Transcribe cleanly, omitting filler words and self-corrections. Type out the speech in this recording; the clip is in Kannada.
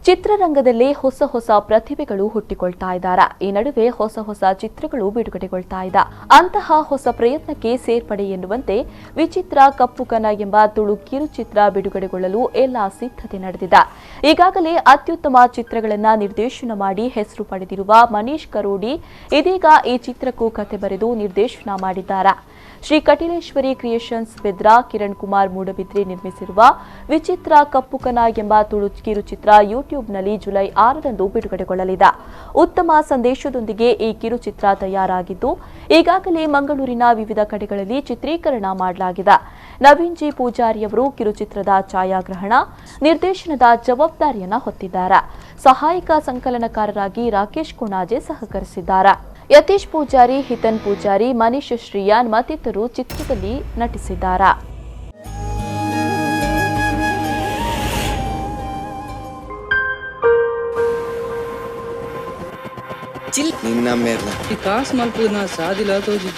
ಚಿತ್ರರಂಗದಲ್ಲಿ ಹೊಸ ಪ್ರತಿಭೆಗಳು ಹುಟ್ಟಿಕೊಳ್ತಾ ಇದ್ದಾರೆ. ಈ ನಡುವೆ ಹೊಸ ಚಿತ್ರಗಳು ಬಿಡುಗಡೆಗೊಳ್ತಾ ಇದೆ. ಅಂತಹ ಹೊಸ ಪ್ರಯತ್ನಕ್ಕೆ ಸೇರ್ಪಡೆ ಎನ್ನುವಂತೆ ವಿಚಿತ್ರ ಕಪ್ಪುಕನ ಎಂಬ ತುಳು ಕಿರುಚಿತ್ರ ಬಿಡುಗಡೆಗೊಳ್ಳಲು ಎಲ್ಲ ಸಿದ್ಧತೆ ನಡೆದಿದೆ. ಈಗಾಗಲೇ ಅತ್ಯುತ್ತಮ ಚಿತ್ರಗಳನ್ನು ನಿರ್ದೇಶನ ಮಾಡಿ ಹೆಸರು ಪಡೆದಿರುವ ಮನೀಶ್ ಕರೋಡಿ ಇದೀಗ ಈ ಚಿತ್ರಕ್ಕೂ ಕತೆ ಬರೆದು ನಿರ್ದೇಶನ ಮಾಡಿದ್ದಾರೆ. ಶ್ರೀ ಕಟೀಲೇಶ್ವರಿ ಕ್ರಿಯೇಷನ್ಸ್ ಬೆದ್ರಾ ಕಿರಣ್ ಕುಮಾರ್ ಮೂಡಬಿದ್ರಿ ನಿರ್ಮಿಸಿರುವ ವಿಚಿತ್ರ ಕಪ್ಪುಕನ ಎಂಬ ತುಳು ಕಿರುಚಿತ್ರ ಯೂಟ್ಯೂಬ್ನಲ್ಲಿ ಜುಲೈ 6ರಂದು ಬಿಡುಗಡೆಗೊಳ್ಳಲಿದೆ. ಉತ್ತಮ ಸಂದೇಶದೊಂದಿಗೆ ಈ ಕಿರುಚಿತ್ರ ತಯಾರಾಗಿದ್ದು ಈಗಾಗಲೇ ಮಂಗಳೂರಿನ ವಿವಿಧ ಕಡೆಗಳಲ್ಲಿ ಚಿತ್ರೀಕರಣ ಮಾಡಲಾಗಿದೆ. ನವೀನ್ ಜಿ ಪೂಜಾರಿಯವರು ಕಿರುಚಿತ್ರದ ಛಾಯಾಗ್ರಹಣ, ನಿರ್ದೇಶನದ ಜವಾಬ್ದಾರಿಯನ್ನು ಹೊತ್ತಿದ್ದಾರೆ. ಸಹಾಯಕ ಸಂಕಲನಕಾರರಾಗಿ ರಾಕೇಶ್ ಕೊಣಾಜೆ ಸಹಕರಿಸಿದ್ದಾರೆ. ಯತೀಶ್ ಪೂಜಾರಿ, ಹಿತನ್ ಪೂಜಾರಿ, ಮನೀಶ್ ಶ್ರೀಯಾನ್ ಮತ್ತಿತರರು ಚಿತ್ರದಲ್ಲಿ ನಟಿಸಿದ್ದಾರೆ. ಕಾಸು ಮಲ್ಪುದು ನಾ ಸಾಧಿಲ ತೋಜಿ